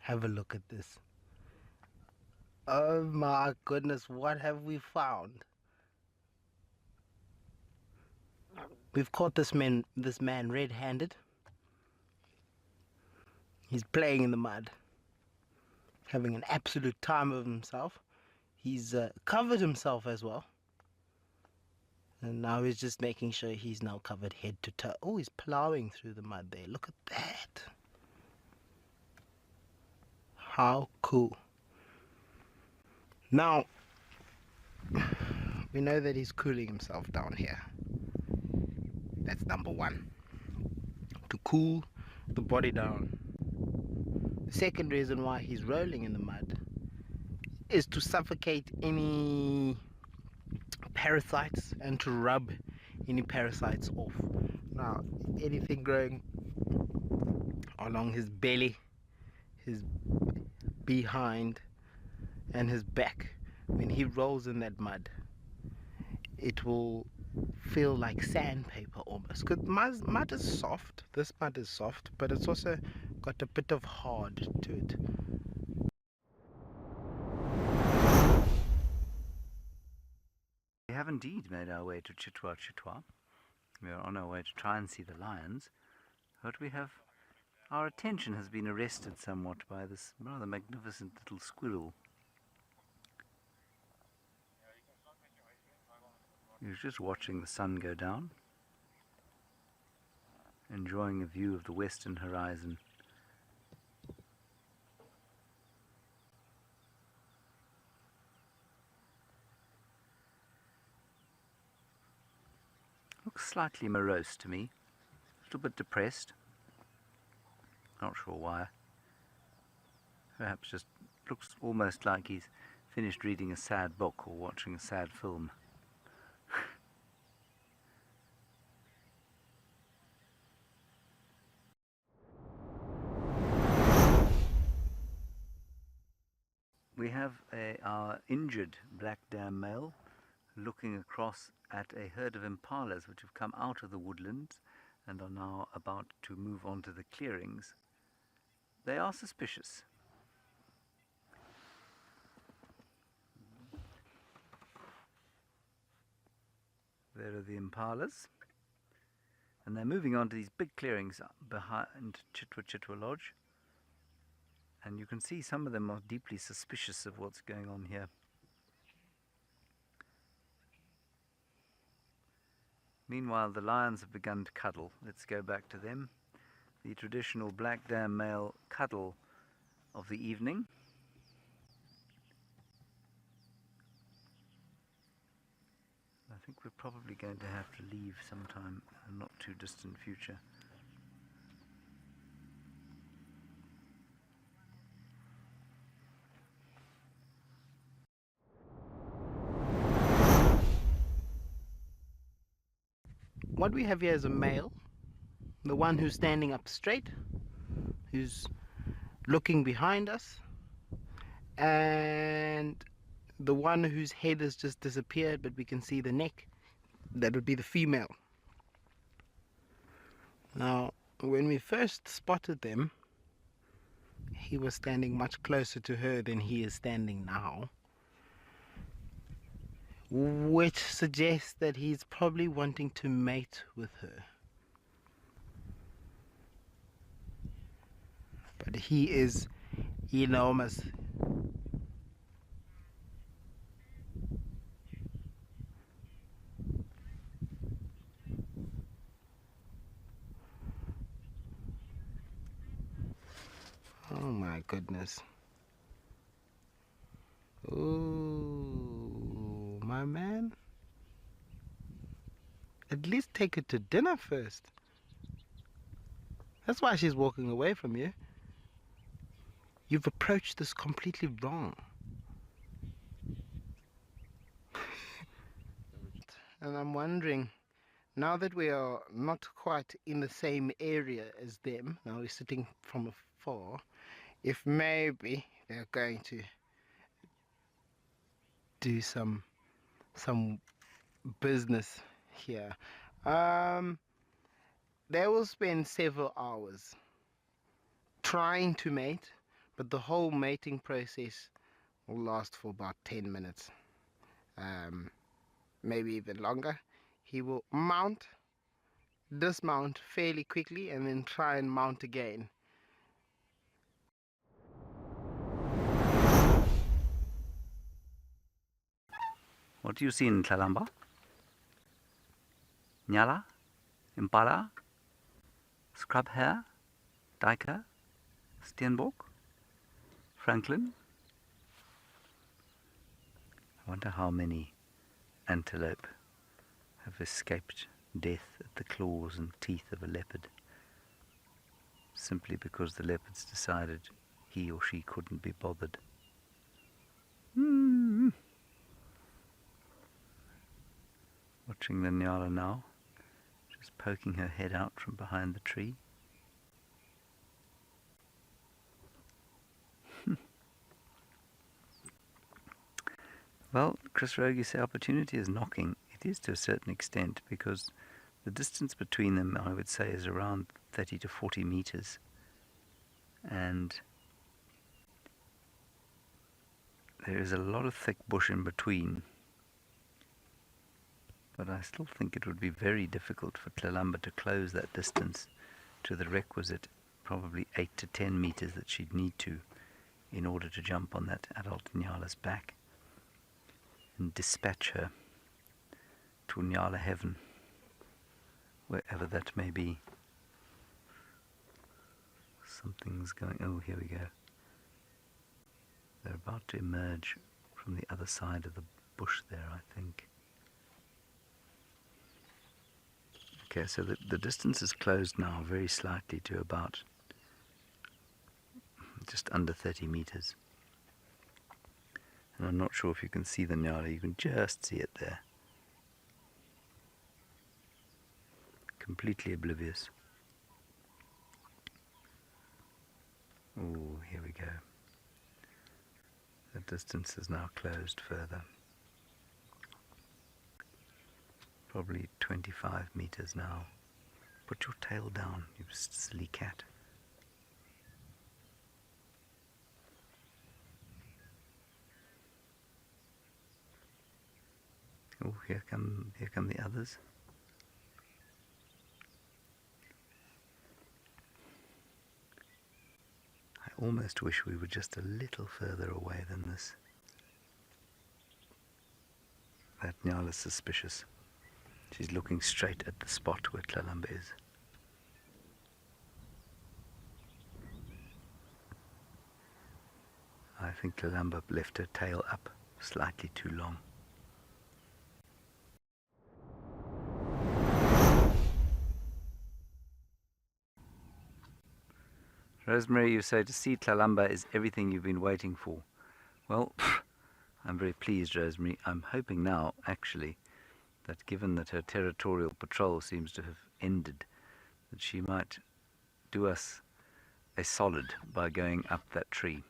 Have a look at this. Oh my goodness, what have we found? We've caught this man red-handed. He's playing in the mud, having an absolute time of himself. He's covered himself as well. And now he's just making sure he's now covered head to toe. Oh, he's plowing through the mud there. Look at that. How cool. Now, we know that he's cooling himself down here. That's number one. To cool the body down. The second reason why he's rolling in the mud is to suffocate any parasites and to rub any parasites off. Now, anything growing along his belly, his behind, and his back, when he rolls in that mud, it will feel like sandpaper almost. Because mud is soft. This mud is soft, but it's also got a bit of hard to it. We have indeed made our way to Chitwa Chitwa. We are on our way to try and see the lions, but our attention has been arrested somewhat by this rather magnificent little squirrel. He was just watching the sun go down, enjoying a view of the western horizon. Looks slightly morose to me, a little bit depressed. Not sure why. Perhaps just looks almost like he's finished reading a sad book or watching a sad film. We have our injured black dam male looking across at a herd of impalas which have come out of the woodlands and are now about to move on to the clearings. They are suspicious. There are the impalas, and they're moving on to these big clearings behind Chitwa Chitwa Lodge, and you can see some of them are deeply suspicious of what's going on here. Meanwhile, the lions have begun to cuddle. Let's go back to them. The traditional black dam male cuddle of the evening. I think we're probably going to have to leave sometime in a not too distant future. What we have here is a male, the one who's standing up straight, who's looking behind us, and the one whose head has just disappeared, but we can see the neck. That would be the female. Now, when we first spotted them, he was standing much closer to her than he is standing now, which suggests that he's probably wanting to mate with her. But he is enormous. Oh my goodness. Oh, my man. At least take her to dinner first. That's why she's walking away from you. You've approached this completely wrong. And I'm wondering, now that we are not quite in the same area as them, now we're sitting from afar, if maybe they're going to do some business here. They will spend several hours trying to mate, but the whole mating process will last for about 10 minutes, maybe even longer. He will dismount fairly quickly, and then try and mount again. What do you see in Tlalamba? Nyala? Impala? Scrub hare? Duiker? Steenbok? Franklin? I wonder how many antelope have escaped death at the claws and teeth of a leopard, simply because the leopards decided he or she couldn't be bothered. Watching the Nyala now, just poking her head out from behind the tree. Well, Chris Rogue, you say opportunity is knocking. It is to a certain extent, because the distance between them, I would say, is around 30 to 40 meters. And there is a lot of thick bush in between. But I still think it would be very difficult for Tlalamba to close that distance to the requisite probably 8 to 10 meters that she'd need to in order to jump on that adult Nyala's back and dispatch her to Nyala heaven, wherever that may be. Something's going... Oh, here we go. They're about to emerge from the other side of the bush there, I think. Okay, so the distance is closed now very slightly to about just under 30 meters. And I'm not sure if you can see the Nyala. You can just see it there. Completely oblivious. Oh, here we go. The distance is now closed further. Probably 25 meters now. Put your tail down, you silly cat. Oh, here come the others. I almost wish we were just a little further away than this. That Nyala's suspicious. She's looking straight at the spot where Tlalamba is. I think Tlalamba left her tail up slightly too long. Rosemary, you say to see Tlalamba is everything you've been waiting for. Well, I'm very pleased, Rosemary. I'm hoping now, actually, that given that her territorial patrol seems to have ended, that she might do us a solid by going up that tree.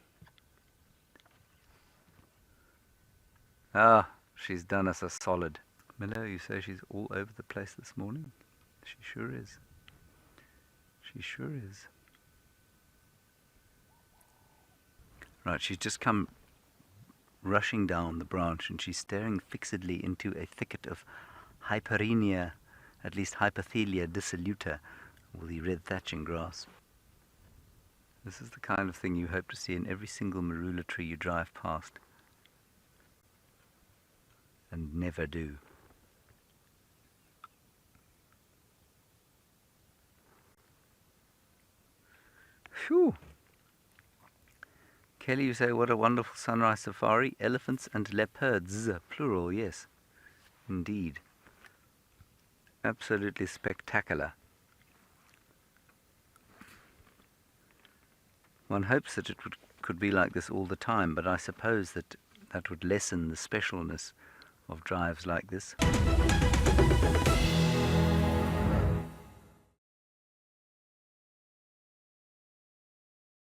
Ah, she's done us a solid. Miller, you say she's all over the place this morning? She sure is. She sure is. Right, she's just come rushing down the branch, and she's staring fixedly into a thicket of Hyperenia, at least Hypothelia dissoluta, or the red thatching grass. This is the kind of thing you hope to see in every single marula tree you drive past, and never do. Phew! Kelly, you say, what a wonderful sunrise safari. Elephants and leopards, plural, yes. Indeed. Absolutely spectacular. One hopes that it could be like this all the time, but I suppose that would lessen the specialness of drives like this.